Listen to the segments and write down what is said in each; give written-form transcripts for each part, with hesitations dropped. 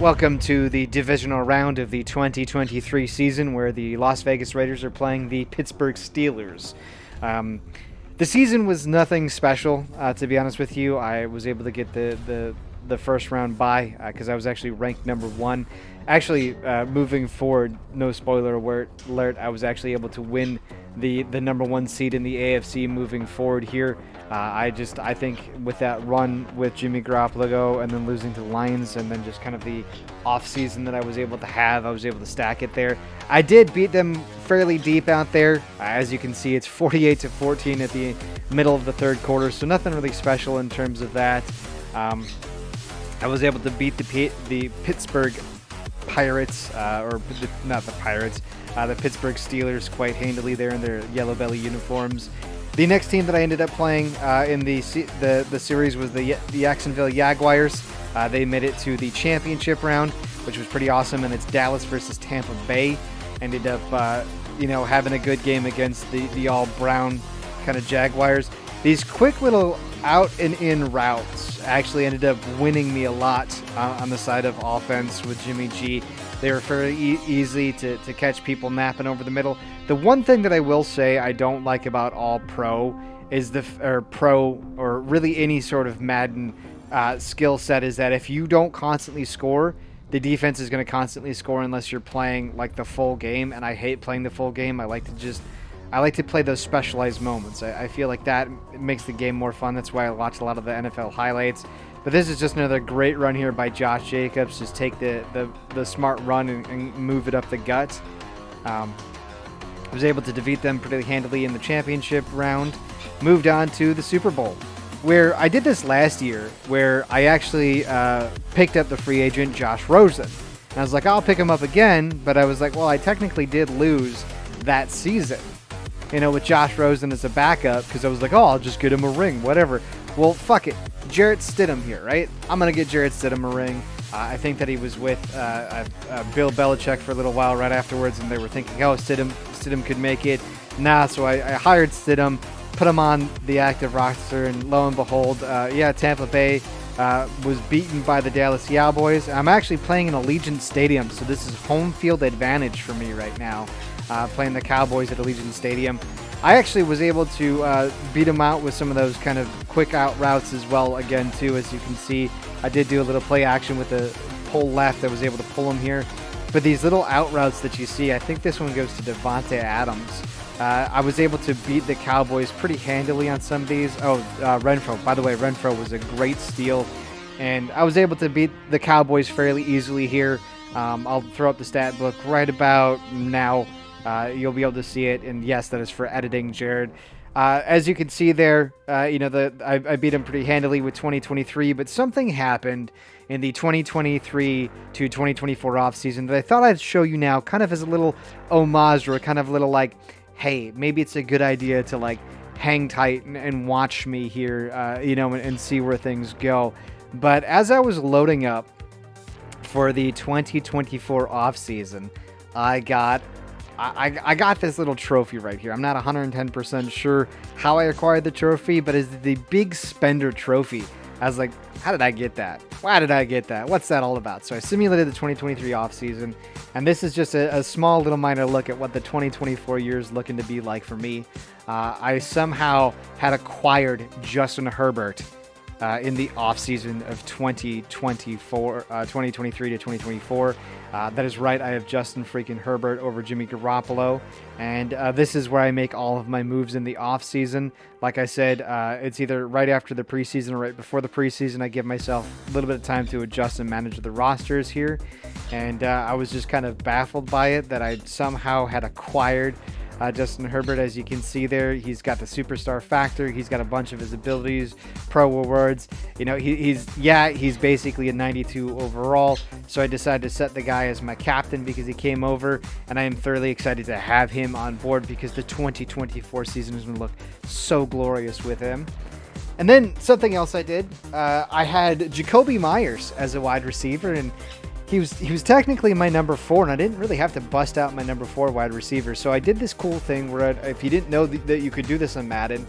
Welcome to the divisional round of the 2023 season where the Las Vegas Raiders are playing the Pittsburgh Steelers. The season was nothing special, to be honest with you. I was able to get the first round bye because I was actually ranked number one. Actually, moving forward, no spoiler alert, I was actually able to win the number one seed in the AFC moving forward here. I think with that run with Jimmy Garoppolo and then losing to the Lions and then just kind of the off season that I was able to have, I was able to stack it there. I did beat them fairly deep out there. As you can see, it's 48-14 at the middle of the third quarter, so nothing really special in terms of that. I was able to beat the Pittsburgh Pirates, not the Pirates, the Pittsburgh Steelers quite handily there in their yellow belly uniforms. The next team that I ended up playing in the series was the Jacksonville Jaguars. They made it to the championship round, which was pretty awesome, and it's Dallas versus Tampa Bay. Ended up, having a good game against the all-brown kind of Jaguars. These quick little out and in routes actually ended up winning me a lot on the side of offense with Jimmy G. They were fairly easy to catch people napping over the middle. The one thing that I will say I don't like about all pro is pro or really any sort of Madden skill set is that if you don't constantly score, the defense is going to constantly score unless you're playing like the full game. And I hate playing the full game. I like to play those specialized moments. I feel like that makes the game more fun. That's why I watch a lot of the NFL highlights. But this is just another great run here by Josh Jacobs. Just take the smart run and move it up the gut. I was able to defeat them pretty handily in the championship round. Moved on to the Super Bowl, where I did this last year, where I actually picked up the free agent Josh Rosen. And I was like, I'll pick him up again. But I was like, well, I technically did lose that season, with Josh Rosen as a backup, because I was like, oh, I'll just get him a ring, whatever. Well, fuck it. Jarrett Stidham here, right? I'm going to get Jarrett Stidham a ring. I think that he was with Bill Belichick for a little while right afterwards, and they were thinking, oh, Stidham could make it. Nah, so I hired Stidham, put him on the active roster, and lo and behold, Tampa Bay was beaten by the Dallas Cowboys. I'm actually playing in Allegiant Stadium, so this is home field advantage for me right now, playing the Cowboys at Allegiant Stadium. I actually was able to beat him out with some of those kind of quick out routes as well, again, too. As you can see, I did do a little play action with the pull left. I was able to pull him here. But these little out routes that you see, I think this one goes to Devontae Adams. I was able to beat the Cowboys pretty handily on some of these. Renfro. By the way, Renfro was a great steal. And I was able to beat the Cowboys fairly easily here. I'll throw up the stat book right about now. You'll be able to see it, and yes, that is for editing, Jared. As you can see there, I beat him pretty handily with 2023, but something happened in the 2023 to 2024 offseason that I thought I'd show you now, kind of as a little homage or kind of a little like, hey, maybe it's a good idea to like hang tight and watch me here, and see where things go. But as I was loading up for the 2024 offseason, I got this little trophy right here. I'm not 110% sure how I acquired the trophy, but it's the Big Spender trophy. I was like, how did I get that? Why did I get that? What's that all about? So I simulated the 2023 offseason, and this is just a small little minor look at what the 2024 year is looking to be like for me. I somehow had acquired Justin Herbert in the offseason of 2023 to 2024. That is right. I have Justin freaking Herbert over Jimmy Garoppolo. And this is where I make all of my moves in the offseason. Like I said, it's either right after the preseason or right before the preseason. I give myself a little bit of time to adjust and manage the rosters here. And I was just kind of baffled by it that I somehow had acquired Justin Herbert. As you can see there, he's got the superstar factor. He's got a bunch of his abilities, pro awards. He's basically a 92 overall. So I decided to set the guy as my captain because he came over, and I am thoroughly excited to have him on board because the 2024 season is going to look so glorious with him. And then something else I did, I had Jacoby Myers as a wide receiver, and he was technically my number 4, and I didn't really have to bust out my number 4 wide receiver. So I did this cool thing where if you didn't know that you could do this on Madden,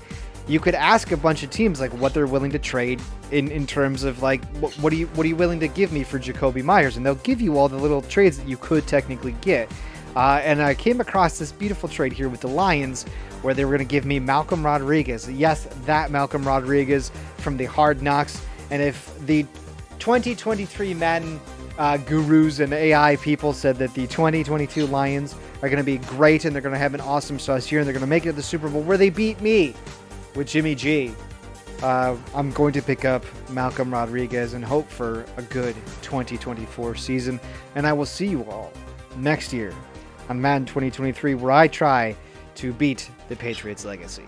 you could ask a bunch of teams like what they're willing to trade in terms of like what are you willing to give me for Jacoby Myers, and they'll give you all the little trades that you could technically get. And I came across this beautiful trade here with the Lions where they were going to give me Malcolm Rodriguez. Yes, that Malcolm Rodriguez from the Hard Knocks. And if the 2023 Madden gurus and AI people said that the 2022 Lions are going to be great and they're going to have an awesome start here and they're going to make it to the Super Bowl where they beat me with Jimmy G, I'm going to pick up Malcolm Rodriguez and hope for a good 2024 season. And I will see you all next year on Madden 2023, where I try to beat the Patriots' legacy.